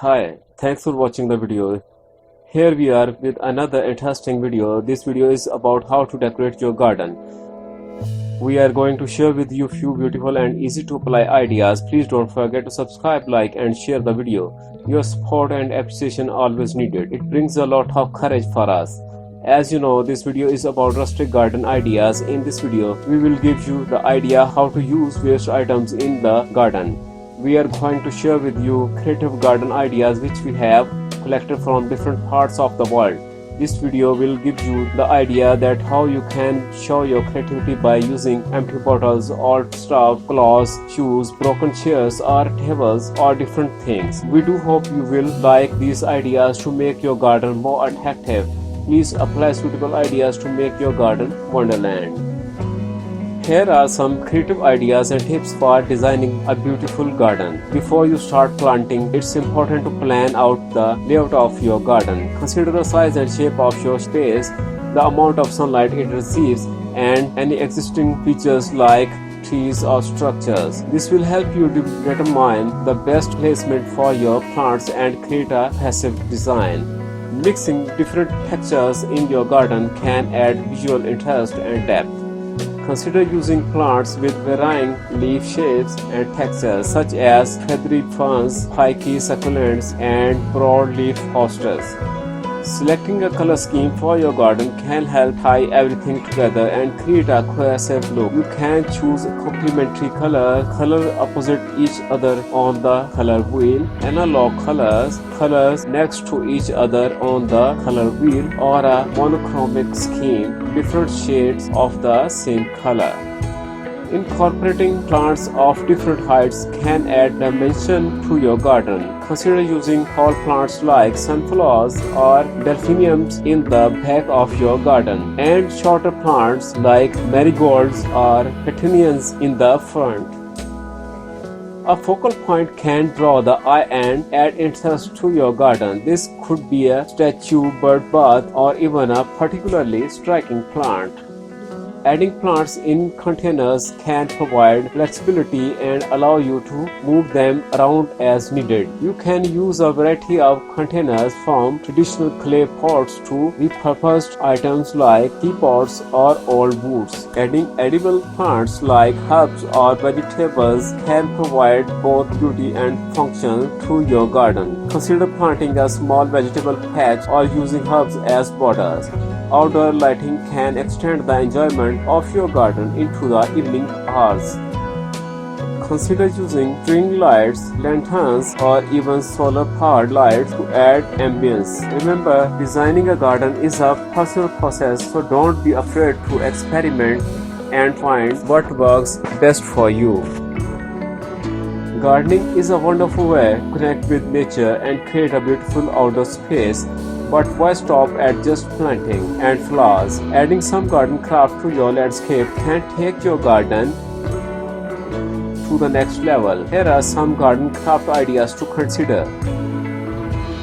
Hi, thanks for watching the video. Here we are with another interesting video. This video is about how to decorate your garden. We are going to share with you few beautiful and easy to apply ideas. Please don't forget to subscribe, like and share the video. Your support and appreciation always needed. It brings a lot of courage for us. As you know, this video is about rustic garden ideas. In this video, we will give you the idea how to use waste items in the garden. We are going to share with you creative garden ideas which we have collected from different parts of the world. This video will give you the idea that how you can show your creativity by using empty bottles, old stuff, clothes, shoes, broken chairs or tables or different things. We do hope you will like these ideas to make your garden more attractive. Please apply suitable ideas to make your garden wonderland. Here are some creative ideas and tips for designing a beautiful garden. Before you start planting, it's important to plan out the layout of your garden. Consider the size and shape of your space, the amount of sunlight it receives, and any existing features like trees or structures. This will help you determine the best placement for your plants and create a passive design. Mixing different textures in your garden can add visual interest and depth. Consider using plants with varying leaf shapes and textures such as feathery ferns, spiky succulents, and broadleaf hostas. Selecting a color scheme for your garden can help tie everything together and create a cohesive look. You can choose a complementary color opposite each other on the color wheel, analog colors next to each other on the color wheel, or a monochromatic scheme, different shades of the same color. Incorporating plants of different heights can add dimension to your garden. Consider using tall plants like sunflowers or delphiniums in the back of your garden, and shorter plants like marigolds or petunias in the front. A focal point can draw the eye and add interest to your garden. This could be a statue, bird bath, or even a particularly striking plant. Adding plants in containers can provide flexibility and allow you to move them around as needed. You can use a variety of containers from traditional clay pots to repurposed items like teapots or old boots. Adding edible plants like herbs or vegetables can provide both beauty and function to your garden. Consider planting a small vegetable patch or using herbs as borders. Outdoor lighting can extend the enjoyment of your garden into the evening hours. Consider using string lights, lanterns, or even solar-powered lights to add ambience. Remember, designing a garden is a personal process, so don't be afraid to experiment and find what works best for you. Gardening is a wonderful way to connect with nature and create a beautiful outdoor space. But why stop at just planting and flowers? Adding some garden craft to your landscape can take your garden to the next level. Here are some garden craft ideas to consider.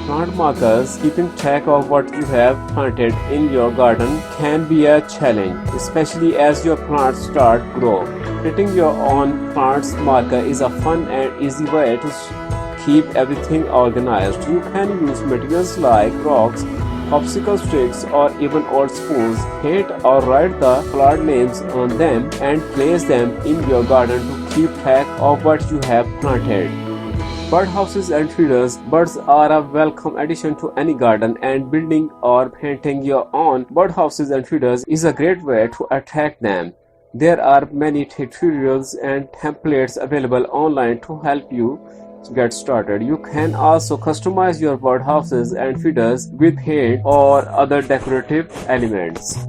Plant markers. Keeping track of what you have planted in your garden can be a challenge, especially as your plants start to grow. Creating your own plants marker is a fun and easy way to keep everything organized. You can use materials like rocks, popsicle sticks, or even old spoons. Paint or write the flower names on them and place them in your garden to keep track of what you have planted. Birdhouses and feeders. Birds are a welcome addition to any garden, and building or painting your own birdhouses and feeders is a great way to attract them. There are many tutorials and templates available online to help you get started. You can also customize your birdhouses and feeders with paint or other decorative elements.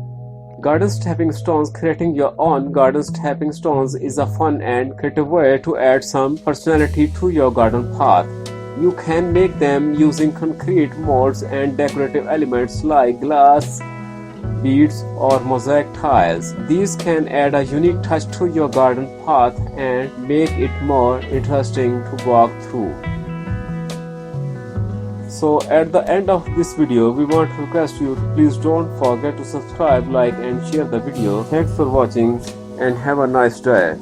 Garden stepping stones. Creating your own garden stepping stones is a fun and creative way to add some personality to your garden path. You can make them using concrete molds and decorative elements like glass, beads, or mosaic tiles. These can add a unique touch to your garden path and make it more interesting to walk through. So at the end of this video, we want to request you to please don't forget to subscribe, like and share the video. Thanks for watching and have a nice day.